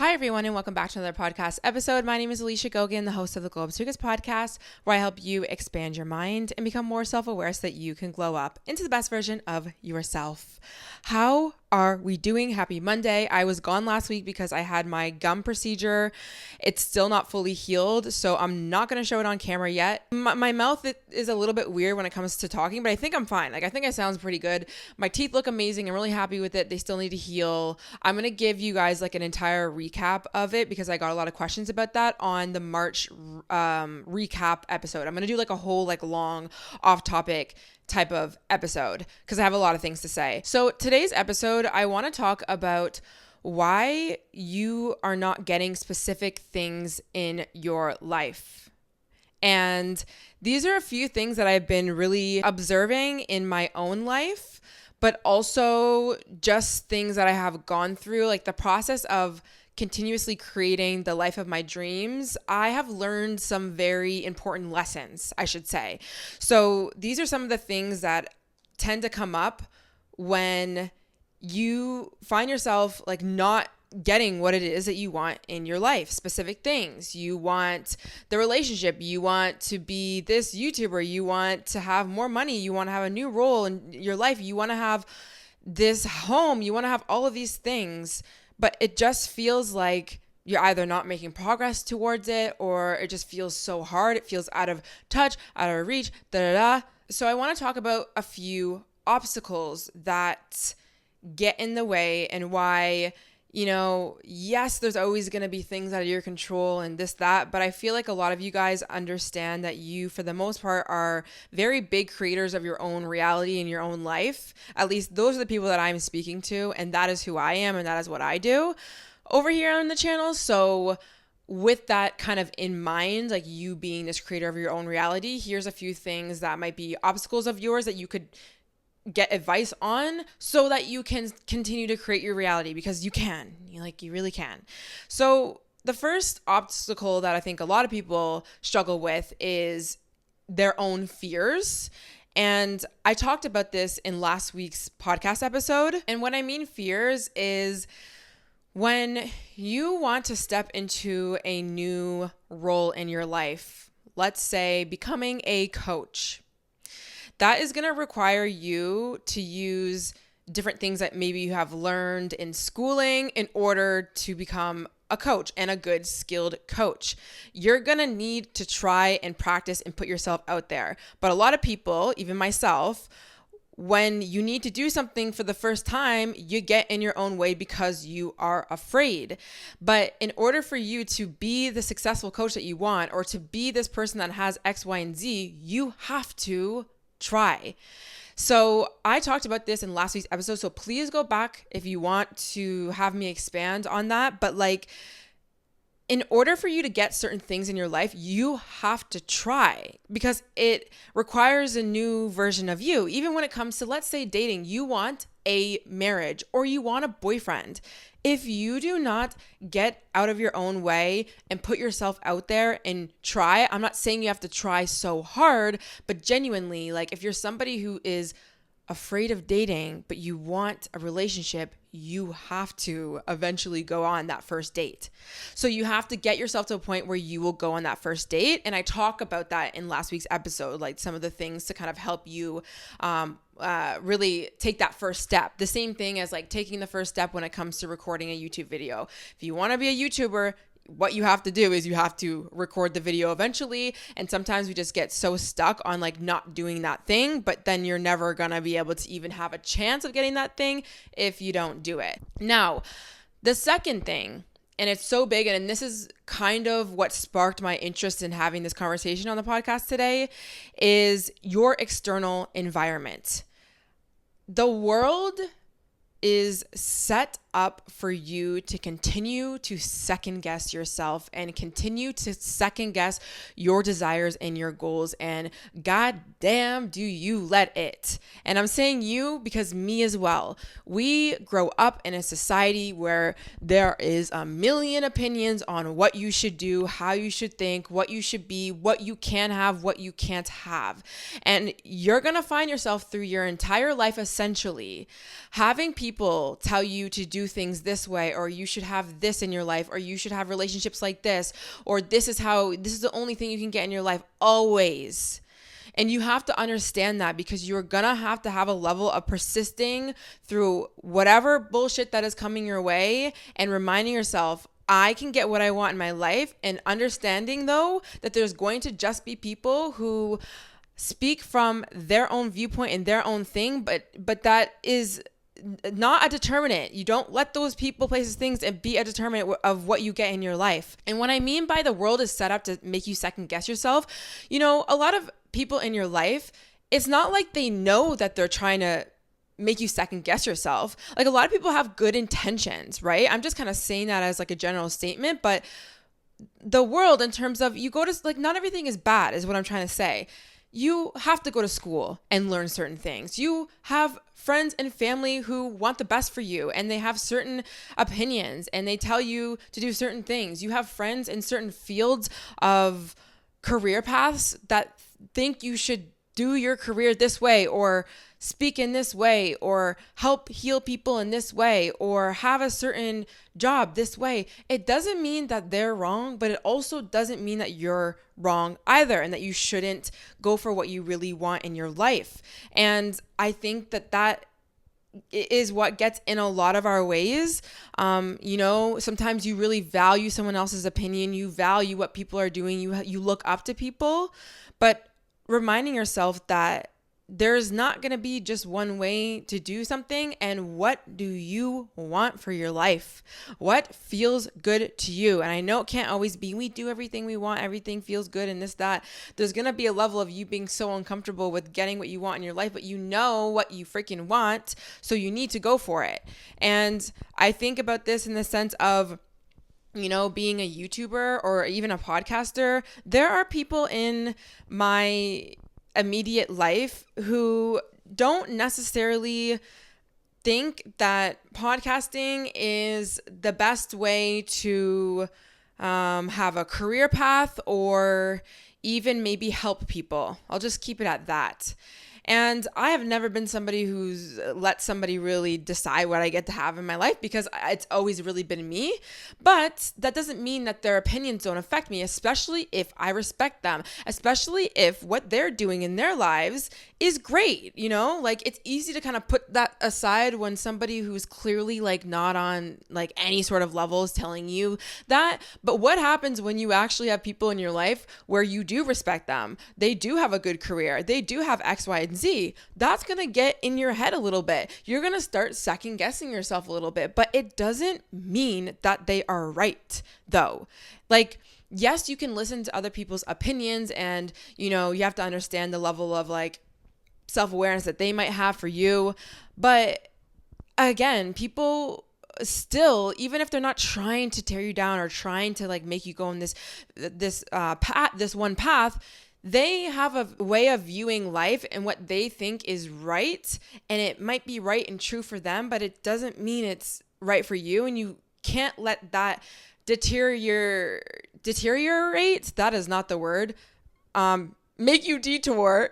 Hi, everyone, and welcome back to another podcast episode. My name is Alicia Gogan, the host of the Glow Up Sugas podcast, where I help you expand your mind and become more self-aware so that you can glow up into the best version of yourself. How are we doing? Happy Monday. I was gone last week because I had my gum procedure. It's still not fully healed, so I'm not going to show it on camera yet. My mouth is a little bit weird when it comes to talking, but I think I'm fine. I think I sound pretty good. My teeth look amazing. I'm really happy with it. They still need to heal. I'm going to give you guys an entire recap of it because I got a lot of questions about that on the March recap episode. I'm going to do a whole long off topic type of episode because I have a lot of things to say. So today's episode, I want to talk about why you are not getting specific things in your life. And these are a few things that I've been really observing in my own life, but also just things that I have gone through, the process of continuously creating the life of my dreams. I have learned some very important lessons, I should say. So these are some of the things that tend to come up when you find yourself not getting what it is that you want in your life. Specific things. You want the relationship. You want to be this YouTuber. You want to have more money. You want to have a new role in your life. You want to have this home. You want to have all of these things. But it just feels like you're either not making progress towards it, or it just feels so hard. It feels out of touch, out of reach, So I want to talk about a few obstacles that get in the way and why, yes, there's always going to be things out of your control and this, that, but I feel like a lot of you guys understand that you, for the most part, are very big creators of your own reality in your own life. At least those are the people that I'm speaking to, and that is who I am, and that is what I do over here on the channel. So with that kind of in mind, you being this creator of your own reality, here's a few things that might be obstacles of yours that you could get advice on so that you can continue to create your reality, because you can, you really can. So the first obstacle that I think a lot of people struggle with is their own fears. And I talked about this in last week's podcast episode. And what I mean fears is when you want to step into a new role in your life, let's say becoming a coach. That is going to require you to use different things that maybe you have learned in schooling in order to become a coach and a good skilled coach. You're going to need to try and practice and put yourself out there. But a lot of people, even myself, when you need to do something for the first time, you get in your own way because you are afraid. But in order for you to be the successful coach that you want, or to be this person that has X, Y, and Z, you have to try. So I talked about this in last week's episode, so please go back if you want to have me expand on that. But in order for you to get certain things in your life, you have to try, because it requires a new version of you. Even when it comes to, let's say, dating, you want a marriage or you want a boyfriend. If you do not get out of your own way and put yourself out there and try, I'm not saying you have to try so hard, but genuinely, if you're somebody who is afraid of dating, but you want a relationship, you have to eventually go on that first date. So you have to get yourself to a point where you will go on that first date. And I talk about that in last week's episode, some of the things to kind of help you really take that first step. The same thing as taking the first step when it comes to recording a YouTube video. If you want to be a YouTuber, what you have to do is you have to record the video eventually. And sometimes we just get so stuck on not doing that thing, but then you're never going to be able to even have a chance of getting that thing if you don't do it. Now, the second thing, and it's so big, and this is kind of what sparked my interest in having this conversation on the podcast today, is your external environment. The world is set up for you to continue to second guess yourself and continue to second guess your desires and your goals. And goddamn, do you let it. And I'm saying you because me as well. We grow up in a society where there is a million opinions on what you should do, how you should think, what you should be, what you can have, what you can't have. And you're going to find yourself through your entire life essentially having people tell you to do do things this way, or you should have this in your life, or you should have relationships like this, or this is the only thing you can get in your life always. And you have to understand that, because you're gonna have to have a level of persisting through whatever bullshit that is coming your way, and reminding yourself, I can get what I want in my life, and understanding though that there's going to just be people who speak from their own viewpoint and their own thing, but that is not a determinant. You don't let those people, places, things and be a determinant of what you get in your life. And what I mean by the world is set up to make you second guess yourself, a lot of people in your life, it's not like they know that they're trying to make you second guess yourself. Like, a lot of people have good intentions, right? I'm just kind of saying that as like a general statement, but the world, in terms of, you go to, like, not everything is bad is what I'm trying to say. You have to go to school and learn certain things. You have friends and family who want the best for you, and they have certain opinions, and they tell you to do certain things. You have friends in certain fields of career paths that think you should do your career this way, or speak in this way, or help heal people in this way, or have a certain job this way. It doesn't mean that they're wrong, but it also doesn't mean that you're wrong either, and that you shouldn't go for what you really want in your life. And I think that is what gets in a lot of our ways. Sometimes you really value someone else's opinion. You value what people are doing. You look up to people, but reminding yourself that there's not going to be just one way to do something. And what do you want for your life? What feels good to you? And I know it can't always be, we do everything we want, everything feels good and this, that. There's going to be a level of you being so uncomfortable with getting what you want in your life, but you know what you freaking want, so you need to go for it. And I think about this in the sense of, being a YouTuber or even a podcaster. There are people in my immediate life who don't necessarily think that podcasting is the best way to have a career path, or even maybe help people. I'll just keep it at that. And I have never been somebody who's let somebody really decide what I get to have in my life, because it's always really been me. But that doesn't mean that their opinions don't affect me, especially if I respect them, especially if what they're doing in their lives is great. Like, it's easy to kind of put that aside when somebody who's clearly like not on like any sort of level is telling you that. But what happens when you actually have people in your life where you do respect them? They do have a good career. They do have X, Y, and Z. That's going to get in your head a little bit. You're going to start second guessing yourself a little bit, but it doesn't mean that they are right though. Like, yes, you can listen to other people's opinions, and, you have to understand the level of like self-awareness that they might have for you. But again, people still, even if they're not trying to tear you down or trying to like make you go in this one path, they have a way of viewing life and what they think is right. And it might be right and true for them, but it doesn't mean it's right for you. And you can't let that deteriorate. That is not the word. Make you detour,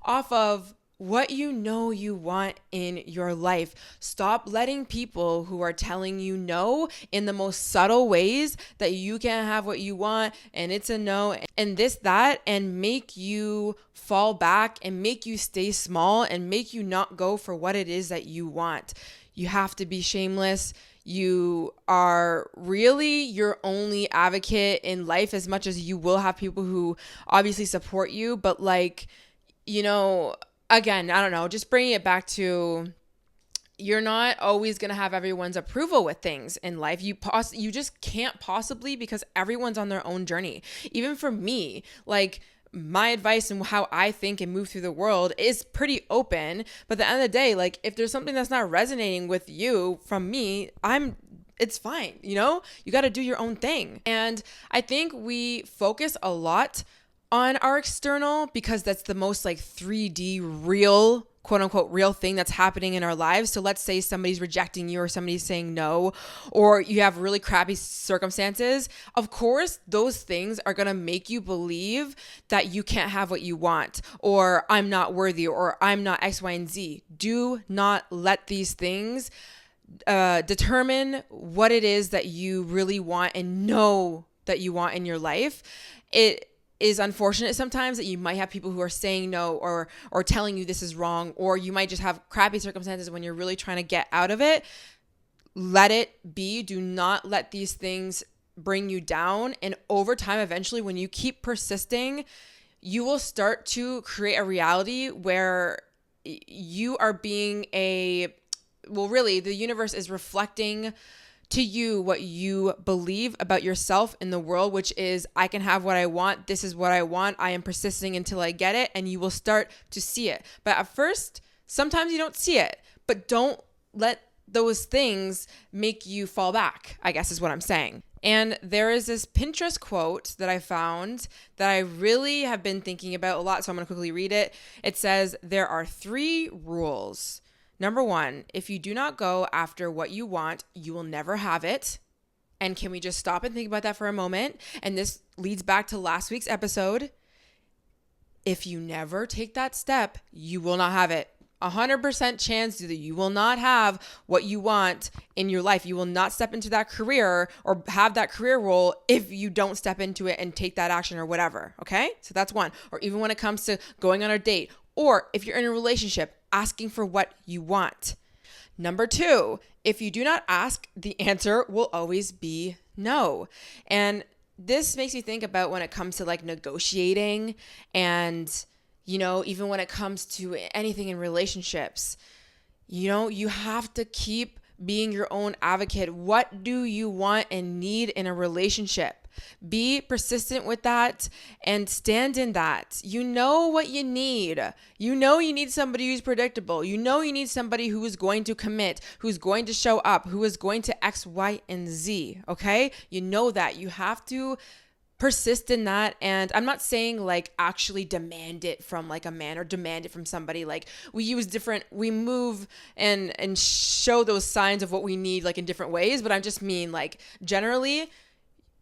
off of what you want in your life. Stop letting people who are telling you no in the most subtle ways that you can't have what you want and it's a no and this, that, and make you fall back and make you stay small and make you not go for what it is that you want. You have to be shameless. You are really your only advocate in life, as much as you will have people who obviously support you. But again, I don't know, just bringing it back to, you're not always going to have everyone's approval with things in life. You just can't possibly, because everyone's on their own journey. Even for me, like, my advice and how I think and move through the world is pretty open. But at the end of the day, like, if there's something that's not resonating with you from me, it's fine. You got to do your own thing. And I think we focus a lot on our external because that's the most like 3D real, quote unquote, real thing that's happening in our lives. So let's say somebody's rejecting you or somebody's saying no, or you have really crappy circumstances. Of course, those things are going to make you believe that you can't have what you want, or I'm not worthy, or I'm not X, Y, and Z. Do not let these things determine what it is that you really want and know that you want in your life. It is unfortunate sometimes that you might have people who are saying no or telling you this is wrong, or you might just have crappy circumstances when you're really trying to get out of it. Let it be. Do not let these things bring you down. And over time, eventually, when you keep persisting, you will start to create a reality where you are being really, the universe is reflecting to you what you believe about yourself in the world, which is, I can have what I want. This is what I want. I am persisting until I get it. And you will start to see it. But at first, sometimes you don't see it. But don't let those things make you fall back, I guess is what I'm saying. And there is this Pinterest quote that I found that I really have been thinking about a lot. So I'm going to quickly read it. It says, there are 3 rules. Number 1, if you do not go after what you want, you will never have it. And can we just stop and think about that for a moment? And this leads back to last week's episode. If you never take that step, you will not have it. 100% chance that you will not have what you want in your life. You will not step into that career or have that career role if you don't step into it and take that action or whatever. Okay? So that's 1. Or even when it comes to going on a date, or if you're in a relationship, asking for what you want. Number 2, if you do not ask, the answer will always be no. And this makes me think about when it comes to like negotiating and, even when it comes to anything in relationships, you have to keep being your own advocate. What do you want and need in a relationship? Be persistent with that and stand in that. You know what you need. You need somebody who's predictable. You need somebody who is going to commit, who's going to show up, who is going to X, Y, and Z. Okay? You know that. You have to persist in that. And I'm not saying like actually demand it from like a man or demand it from somebody. Like we move and show those signs of what we need like in different ways. But I just mean like generally,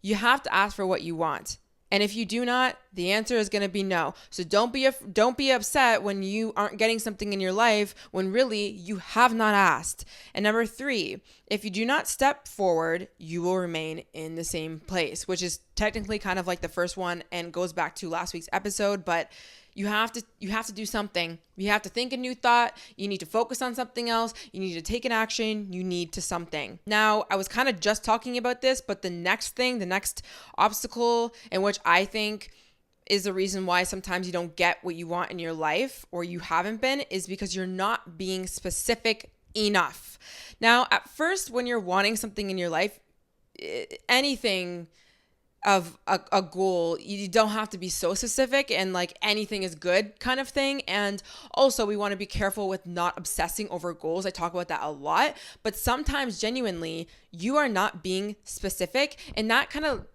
you have to ask for what you want. And if you do not, the answer is going to be no. So don't be upset when you aren't getting something in your life when really you have not asked. And number 3, if you do not step forward, you will remain in the same place, which is technically kind of like the first one and goes back to last week's episode, but you have to do something. You have to think a new thought. You need to focus on something else. You need to take an action. You need to something. Now, I was kind of just talking about this, but the next obstacle, in which I think is the reason why sometimes you don't get what you want in your life or you haven't been, is because you're not being specific enough. Now, at first, when you're wanting something in your life, anything of a goal, you don't have to be so specific and like anything is good kind of thing. And also we want to be careful with not obsessing over goals. I talk about that a lot, but sometimes genuinely you are not being specific, and that kind of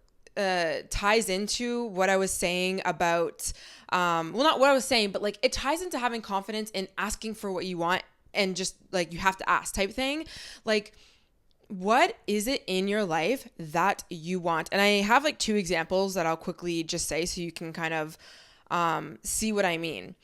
ties into what I was saying about, not what I was saying, but like it ties into having confidence in asking for what you want and just like you have to ask type thing. Like, what is it in your life that you want? And I have like 2 examples that I'll quickly just say so you can kind of see what I mean.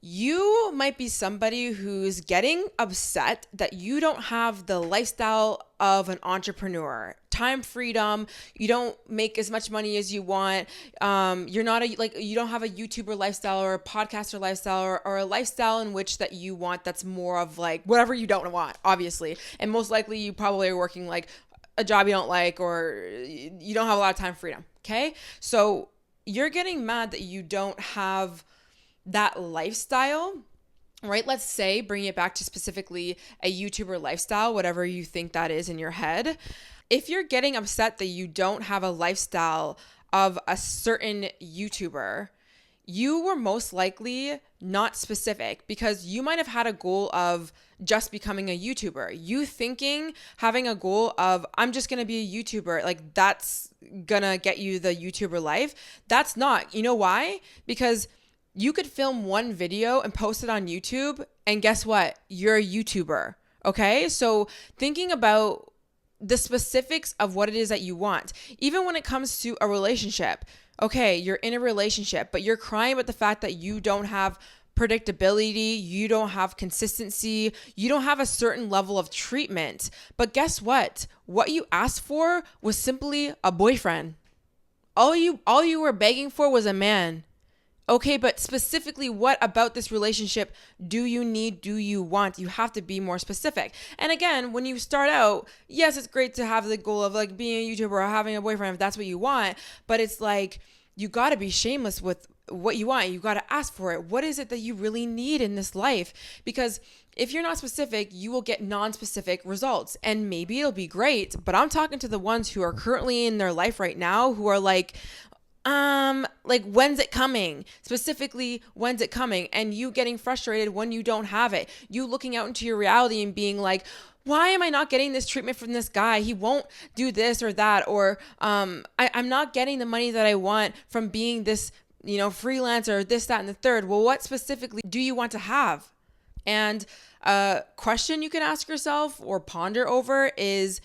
You might be somebody who's getting upset that you don't have the lifestyle of an entrepreneur, time freedom. You don't make as much money as you want. You're not you don't have a YouTuber lifestyle or a podcaster lifestyle or a lifestyle in which that you want that's more of like whatever you don't want, obviously. And most likely you probably are working like a job you don't like, or you don't have a lot of time freedom. Okay. So you're getting mad that you don't have that lifestyle, right? Let's say, bring it back to specifically a YouTuber lifestyle, whatever you think that is in your head. If you're getting upset that you don't have a lifestyle of a certain YouTuber, you were most likely not specific, because you might have had a goal of just becoming a YouTuber. You thinking having a goal of, I'm just going to be a YouTuber, like that's going to get you the YouTuber life. That's not. You know why? Because you could film one video and post it on YouTube, and guess what? You're a YouTuber. Okay? So thinking about the specifics of what it is that you want, even when it comes to a relationship. Okay, you're in a relationship, but you're crying about the fact that you don't have predictability, you don't have consistency, you don't have a certain level of treatment. But guess what? What you asked for was simply a boyfriend. All you were begging for was a man. Okay, but specifically, what about this relationship do you need, do you want? You have to be more specific. And again, when you start out, yes, it's great to have the goal of like being a YouTuber or having a boyfriend if that's what you want, but it's like you got to be shameless with what you want. You got to ask for it. What is it that you really need in this life? Because if you're not specific, you will get non-specific results, and maybe it'll be great, but I'm talking to the ones who are currently in their life right now who are like when's it coming? Specifically, when's it coming? And you getting frustrated when you don't have it. You looking out into your reality and being like, why am I not getting this treatment from this guy? He won't do this or that. Or I'm not getting the money that I want from being this, freelancer, this, that, and the third. Well, what specifically do you want to have? And a question you can ask yourself or ponder over is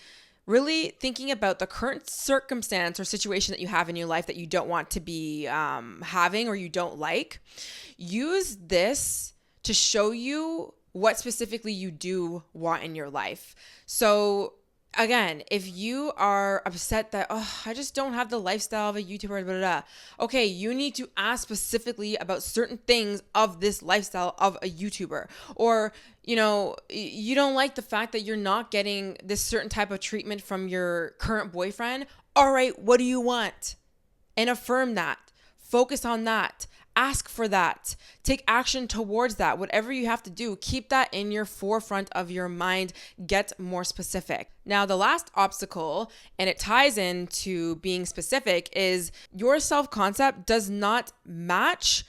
really thinking about the current circumstance or situation that you have in your life that you don't want to be having or you don't like. Use this to show you what specifically you do want in your life. So again, if you are upset that, I just don't have the lifestyle of a YouTuber, blah, blah, blah. Okay, you need to ask specifically about certain things of this lifestyle of a YouTuber. Or, you don't like the fact that you're not getting this certain type of treatment from your current boyfriend. All right, what do you want? And affirm that. Focus on that. Ask for that. Take action towards that. Whatever you have to do, keep that in your forefront of your mind. Get more specific. Now, the last obstacle, and it ties into being specific, is your self-concept does not match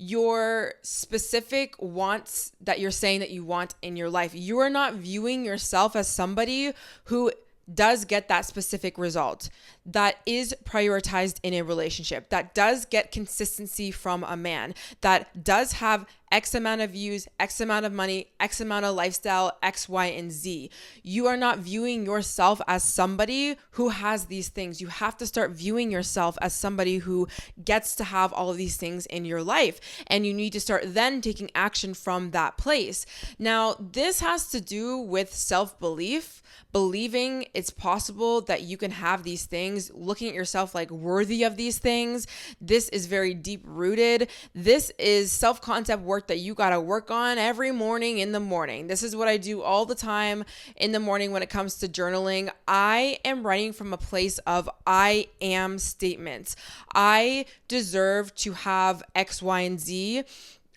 your specific wants that you're saying that you want in your life. You are not viewing yourself as somebody who does get that specific result, that is prioritized in a relationship, that does get consistency from a man, that does have X amount of views, X amount of money, X amount of lifestyle, X, Y, and Z. You are not viewing yourself as somebody who has these things. You have to start viewing yourself as somebody who gets to have all of these things in your life. And you need to start then taking action from that place. Now, this has to do with self-belief, believing it's possible that you can have these things, looking at yourself like worthy of these things. This is very deep rooted. This is self-concept work that you got to work on every morning in the morning. This is what I do all the time in the morning when it comes to journaling. I am writing from a place of I am statements. I deserve to have X, Y, and Z.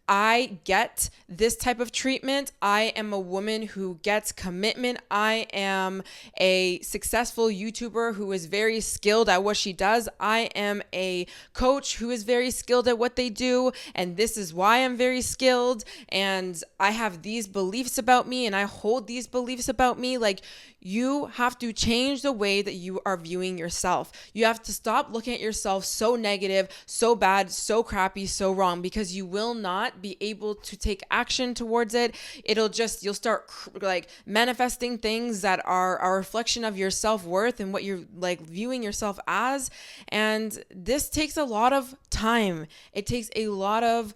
I get this type of treatment. I am a woman who gets commitment. I am a successful YouTuber who is very skilled at what she does. I am a coach who is very skilled at what they do. And this is why I'm very skilled. And I have these beliefs about me and I hold these beliefs about me. Like, you have to change the way that you are viewing yourself. You have to stop looking at yourself so negative, so bad, so crappy, so wrong, because you will not be able to take action towards it. You'll start like manifesting things that are a reflection of your self-worth and what you're like viewing yourself as. And this takes a lot of time. It takes a lot of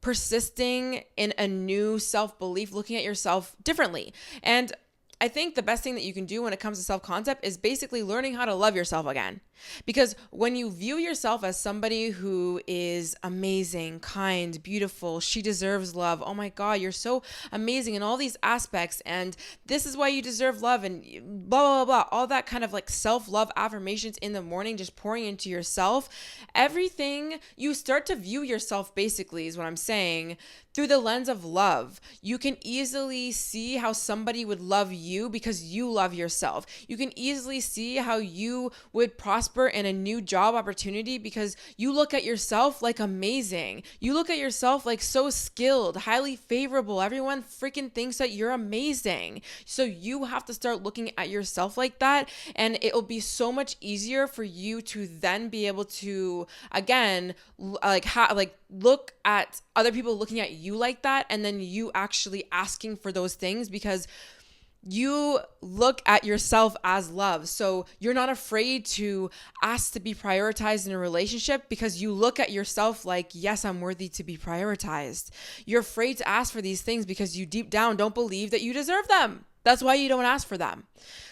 persisting in a new self-belief, looking at yourself differently. And I think the best thing that you can do when it comes to self-concept is basically learning how to love yourself again. Because when you view yourself as somebody who is amazing, kind, beautiful, she deserves love. Oh my God, you're so amazing in all these aspects. And this is why you deserve love and blah, blah, blah, all that kind of like self-love affirmations in the morning, just pouring into yourself. Everything, you start to view yourself basically is what I'm saying through the lens of love. You can easily see how somebody would love you because you love yourself. You can easily see how you would prosper in a new job opportunity because you look at yourself like amazing. You look at yourself like so skilled, highly favorable. Everyone freaking thinks that you're amazing. So you have to start looking at yourself like that, and it will be so much easier for you to then be able to, again, look at other people looking at you like that, and then you actually asking for those things, because You look at yourself as love. So you're not afraid to ask to be prioritized in a relationship because you look at yourself like, yes, I'm worthy to be prioritized. You're afraid to ask for these things because you deep down don't believe that you deserve them. That's why you don't ask for them.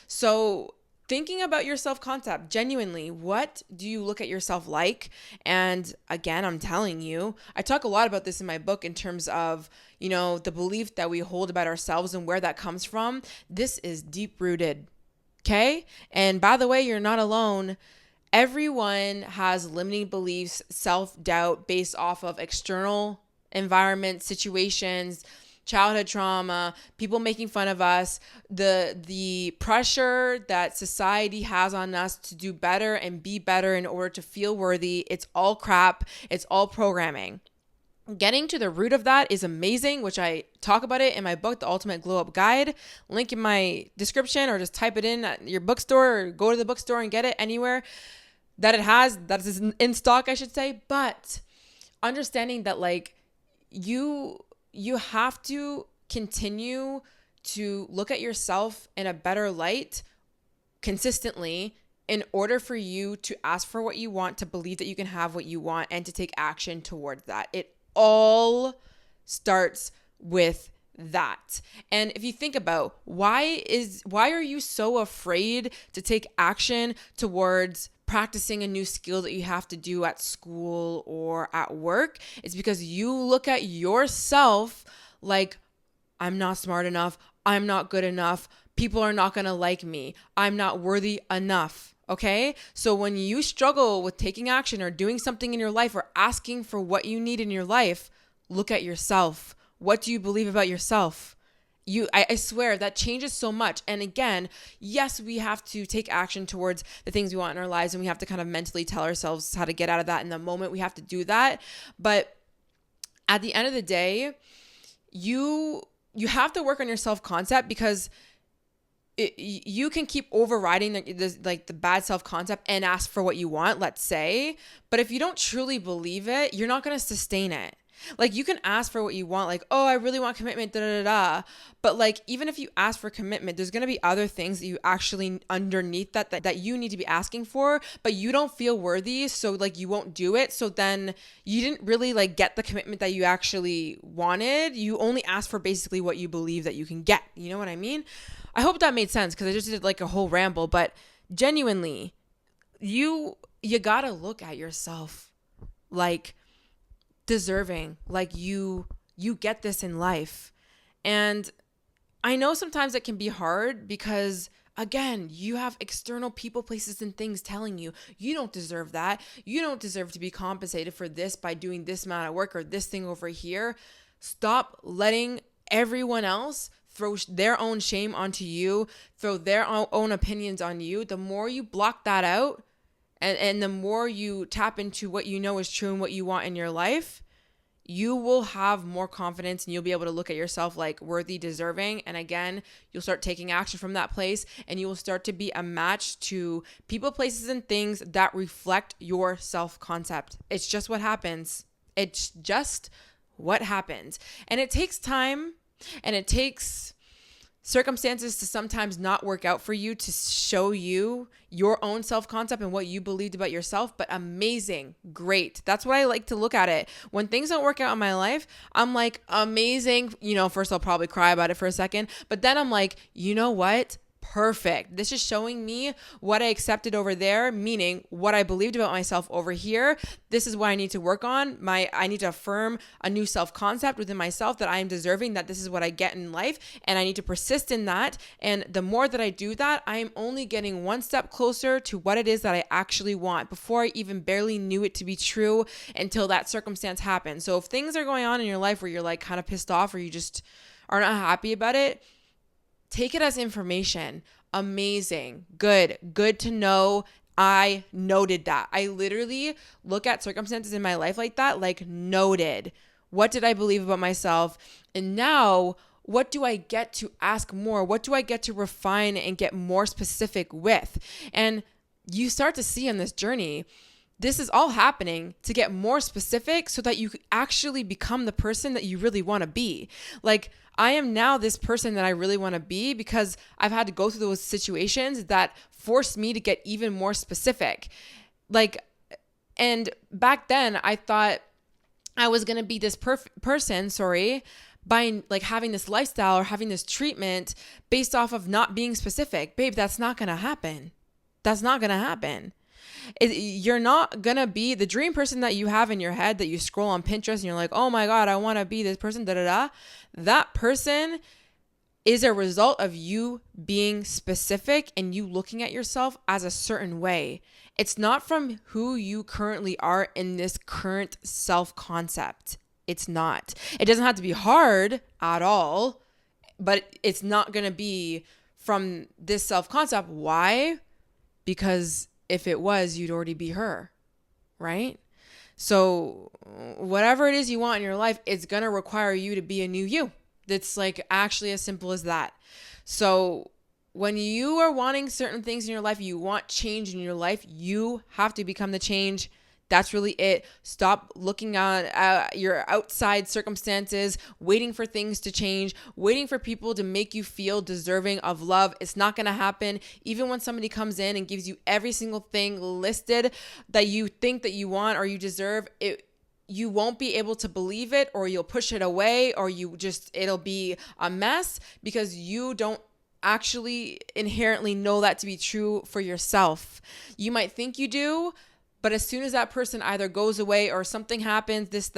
So thinking about your self-concept, genuinely, what do you look at yourself like? And again, I'm telling you, I talk a lot about this in my book in terms of, the belief that we hold about ourselves and where that comes from. This is deep rooted. Okay. And by the way, you're not alone. Everyone has limiting beliefs, self-doubt based off of external environment, situations, childhood trauma, people making fun of us, the pressure that society has on us to do better and be better in order to feel worthy. It's all crap. It's all programming. Getting to the root of that is amazing, which I talk about it in my book, The Ultimate Glow Up Guide. Link in my description, or just type it in at your bookstore, or go to the bookstore and get it anywhere that is in stock, I should say. But understanding that you have to continue to look at yourself in a better light consistently in order for you to ask for what you want, to believe that you can have what you want, and to take action towards that. It all starts with that. And if you think about why are you so afraid to take action towards practicing a new skill that you have to do at school or at work, it's because you look at yourself like, I'm not smart enough, I'm not good enough, people are not going to like me, I'm not worthy enough. Okay? So when you struggle with taking action or doing something in your life or asking for what you need in your life, look at yourself. What do you believe about yourself? I swear that changes so much. And again, yes, we have to take action towards the things we want in our lives, and we have to kind of mentally tell ourselves how to get out of that in the moment. We have to do that. But at the end of the day, you have to work on your self-concept, because you can keep overriding the bad self-concept and ask for what you want, let's say. But if you don't truly believe it, you're not going to sustain it. You can ask for what you want, oh, I really want commitment, But even if you ask for commitment, there's going to be other things that you actually underneath that you need to be asking for, but you don't feel worthy. So you won't do it. So then you didn't really get the commitment that you actually wanted. You only ask for basically what you believe that you can get. You know what I mean? I hope that made sense, because I just did a whole ramble, but genuinely, you got to look at yourself deserving, you get this in life. And I know sometimes it can be hard because, again, you have external people, places, and things telling you don't deserve that. You don't deserve to be compensated for this by doing this amount of work or this thing over here. Stop letting everyone else throw their own shame onto you, throw their own opinions on you. The more you block that out, and the more you tap into what you know is true and what you want in your life, you will have more confidence, and you'll be able to look at yourself like worthy, deserving. And again, you'll start taking action from that place, and you will start to be a match to people, places, and things that reflect your self-concept. It's just what happens. It's just what happens. And it takes time, and it takes circumstances to sometimes not work out for you to show you your own self-concept and what you believed about yourself. But amazing, great. That's what I like to look at it. When things don't work out in my life, I'm like, amazing. First I'll probably cry about it for a second, but then I'm like, you know what? Perfect. This is showing me what I accepted over there, meaning what I believed about myself over here. This is what I need to work on. I need to affirm a new self-concept within myself that I am deserving, that this is what I get in life, and I need to persist in that. And the more that I do that, I am only getting one step closer to what it is that I actually want before I even barely knew it to be true until that circumstance happened. So if things are going on in your life where you're kind of pissed off, or you just are not happy about it, take it as information. Amazing. Good to know. I noted that. I literally look at circumstances in my life like that, noted. What did I believe about myself? And now, what do I get to ask more? What do I get to refine and get more specific with? And you start to see on this journey, This is all happening to get more specific so that you actually become the person that you really want to be. Like, I am now this person that I really want to be because I've had to go through those situations that forced me to get even more specific. Like, and back then I thought I was going to be this person, by like having this lifestyle or having this treatment based off of not being specific. Babe, that's not going to happen. That's not going to happen. You're not going to be the dream person that you have in your head that you scroll on Pinterest and you're like, oh my God, I want to be this person, That person is a result of you being specific and you looking at yourself as a certain way. It's not from who you currently are in this current self-concept. It's not. It doesn't have to be hard at all, but it's not going to be from this self-concept. Why? Because if it was, you'd already be her, right? So whatever it is you want in your life, it's going to require you to be a new you. It's like actually as simple as that. So when you are wanting certain things in your life, you want change in your life, you have to become the change. That's really it. Stop looking at your outside circumstances, waiting for things to change, waiting for people to make you feel deserving of love. It's not going to happen. Even when somebody comes in and gives you every single thing listed that you think that you want or you deserve, you won't be able to believe it, or you'll push it away, or it'll be a mess because you don't actually inherently know that to be true for yourself. You might think you do, but as soon as that person either goes away or something happens,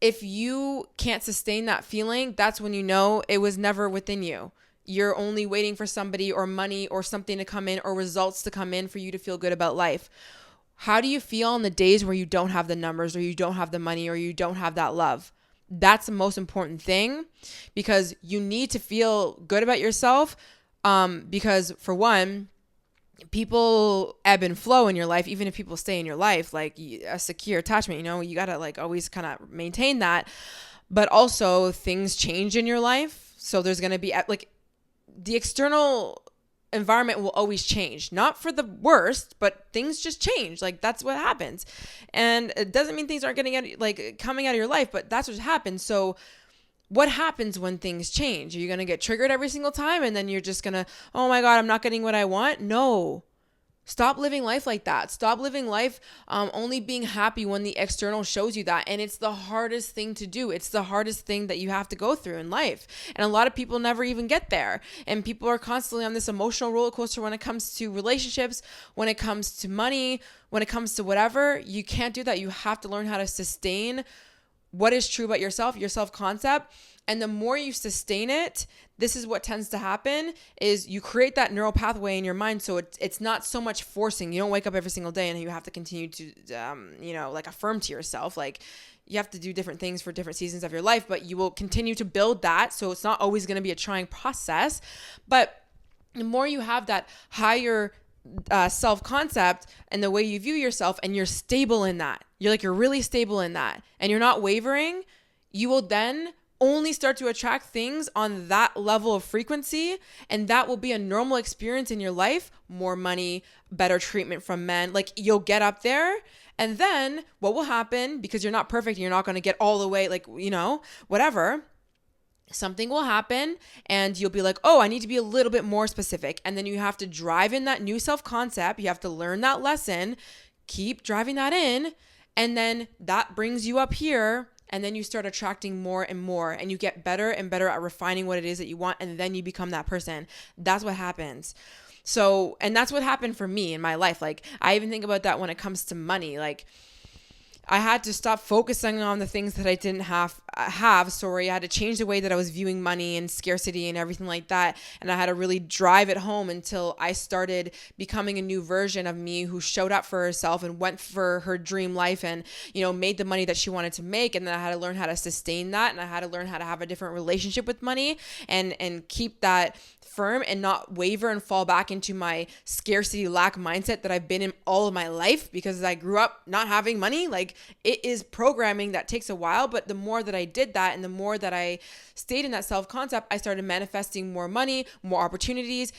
if you can't sustain that feeling, that's when you know it was never within you. You're only waiting for somebody or money or something to come in or results to come in for you to feel good about life. How do you feel on the days where you don't have the numbers or you don't have the money or you don't have that love? That's the most important thing, because you need to feel good about yourself, because for one, people ebb and flow in your life. Even if people stay in your life, like a secure attachment, you got to like always kind of maintain that. But also things change in your life. So there's going to be like the external environment will always change, not for the worst, but things just change. Like that's what happens. And it doesn't mean things aren't coming out of your life, but that's what happens. So what happens when things change? Are you going to get triggered every single time and then you're just going to, oh my God, I'm not getting what I want? No. Stop living life like that. Stop living life only being happy when the external shows you that. And it's the hardest thing to do. It's the hardest thing that you have to go through in life. And a lot of people never even get there. And people are constantly on this emotional roller coaster when it comes to relationships, when it comes to money, when it comes to whatever. You can't do that. You have to learn how to sustain what is true about yourself, your self-concept. And the more you sustain it, this is what tends to happen, is you create that neural pathway in your mind. So it's not so much forcing. You don't wake up every single day and you have to continue to, affirm to yourself. Like you have to do different things for different seasons of your life, but you will continue to build that. So it's not always going to be a trying process. But the more you have that higher self-concept and the way you view yourself, and you're stable in that, you're really stable in that, and you're not wavering, you will then only start to attract things on that level of frequency, and that will be a normal experience in your life. More money, better treatment from men, like you'll get up there. And then what will happen, because you're not perfect and you're not going to get all the way, whatever, something will happen and you'll be like, oh, I need to be a little bit more specific. And then you have to drive in that new self-concept. You have to learn that lesson, keep driving that in. And then that brings you up here. And then you start attracting more and more, and you get better and better at refining what it is that you want. And then you become that person. That's what happens. So, and that's what happened for me in my life. Like, I even think about that when it comes to money. Like, I had to stop focusing on the things that I didn't have. I had to change the way that I was viewing money and scarcity and everything like that. And I had to really drive it home until I started becoming a new version of me who showed up for herself and went for her dream life and, made the money that she wanted to make. And then I had to learn how to sustain that. And I had to learn how to have a different relationship with money and keep that firm and not waver and fall back into my scarcity lack mindset that I've been in all of my life, because I grew up not having money. Like, it is programming that takes a while, but the more that I did that and the more that I stayed in that self-concept, I started manifesting more money, more opportunities.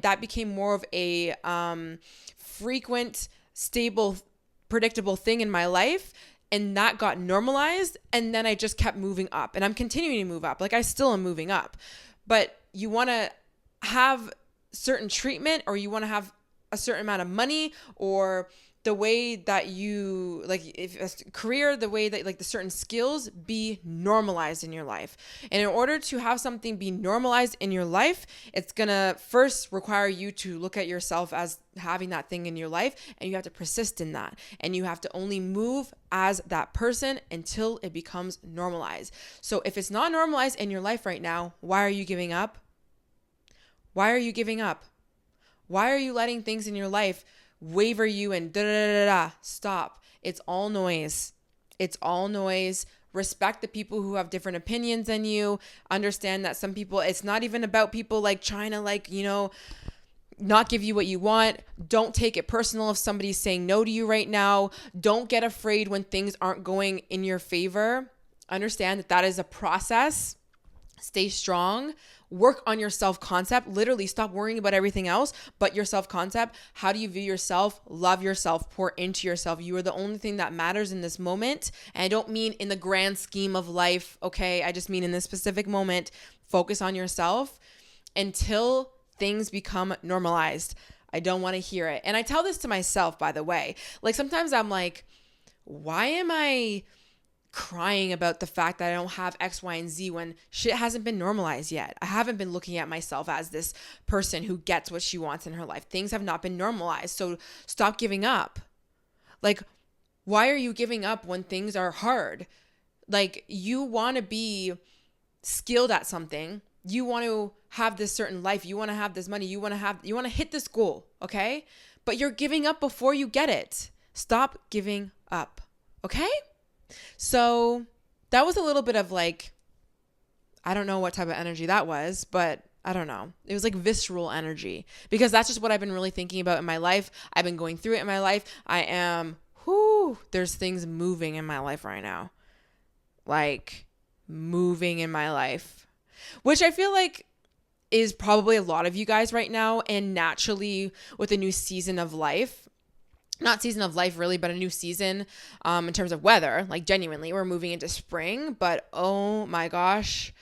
That became more of a frequent, stable predictable thing in my life, and that got normalized, and then I just kept moving up, and I'm continuing to move up. Like, I still am moving up. But you want to have certain treatment, or you want to have a certain amount of money, or the way that you, like, if a career, the way that, like, the certain skills be normalized in your life. And in order to have something be normalized in your life, it's gonna first require you to look at yourself as having that thing in your life, and you have to persist in that. And you have to only move as that person until it becomes normalized. So if it's not normalized in your life right now, why are you giving up? Why are you giving up? Why are you letting things in your life waver you and Stop. It's all noise. It's all noise. Respect the people who have different opinions than you. Understand that some people, it's not even about people like trying to, like, not give you what you want. Don't take it personal if somebody's saying no to you right now. Don't get afraid when things aren't going in your favor. Understand that that is a process. Stay strong. Work on your self-concept. Literally stop worrying about everything else but your self-concept. How do you view yourself? Love yourself. Pour into yourself. You are the only thing that matters in this moment. And I don't mean in the grand scheme of life, okay? I just mean in this specific moment. Focus on yourself until things become normalized. I don't want to hear it. And I tell this to myself, by the way. Like, sometimes I'm like, why am I crying about the fact that I don't have X, Y, and Z when shit hasn't been normalized yet? I haven't been looking at myself as this person who gets what she wants in her life. Things have not been normalized. So stop giving up. Like, why are you giving up when things are hard? Like, you want to be skilled at something. You want to have this certain life. You want to have this money. You want to hit this goal, okay? But you're giving up before you get it. Stop giving up, okay? So that was a little bit of, like, I don't know what type of energy that was, but I don't know. It was like visceral energy, because that's just what I've been really thinking about in my life. I've been going through it in my life. There's things moving in my life right now. Like, moving in my life, which I feel like is probably a lot of you guys right now. And naturally, with a new season of life, not season of life really, but a new season in terms of weather, like, genuinely, we're moving into spring. But oh my gosh,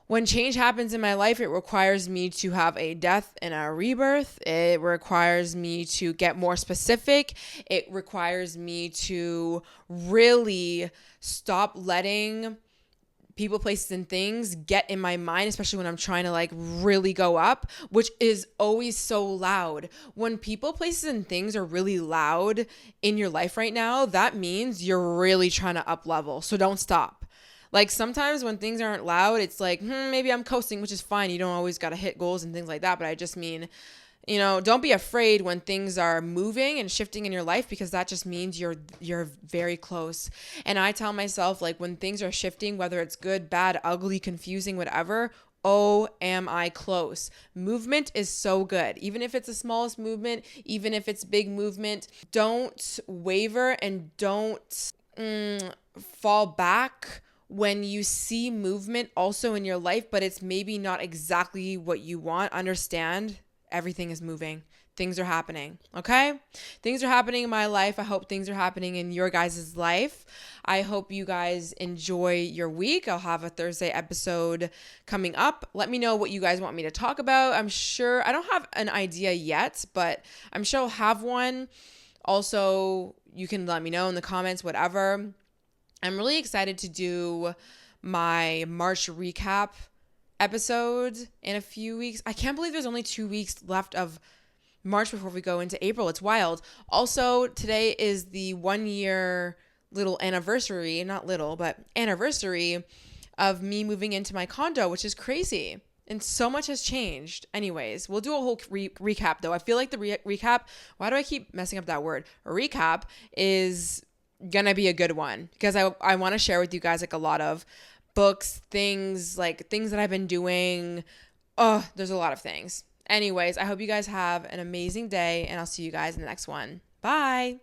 when change happens in my life, it requires me to have a death and a rebirth. It requires me to get more specific. It requires me to really stop letting people, places, and things get in my mind, especially when I'm trying to, like, really go up, which is always so loud. When people, places, and things are really loud in your life right now, that means you're really trying to up level. So don't stop. Like, sometimes when things aren't loud, it's like, maybe I'm coasting, which is fine. You don't always got to hit goals and things like that. But I just mean, don't be afraid when things are moving and shifting in your life, because that just means you're very close. And I tell myself, like, when things are shifting, whether it's good, bad, ugly, confusing, whatever, oh, am I close? Movement is so good. Even if it's the smallest movement, even if it's big movement, don't waver and don't fall back when you see movement also in your life, but it's maybe not exactly what you want. Understand, everything is moving. Things are happening, okay? Things are happening in my life. I hope things are happening in your guys' life. I hope you guys enjoy your week. I'll have a Thursday episode coming up. Let me know what you guys want me to talk about. I'm sure, I don't have an idea yet, but I'm sure I'll have one. Also, you can let me know in the comments, whatever. I'm really excited to do my March recap episode in a few weeks. I can't believe there's only 2 weeks left of March before we go into April. It's wild. Also, today is the 1 year little anniversary, not little, but anniversary of me moving into my condo, which is crazy. And so much has changed. Anyways, we'll do a whole recap though. I feel like the recap, why do I keep messing up that word? A recap is gonna be a good one, because I want to share with you guys, like, a lot of books, things that I've been doing. Oh, there's a lot of things. Anyways, I hope you guys have an amazing day, and I'll see you guys in the next one. Bye.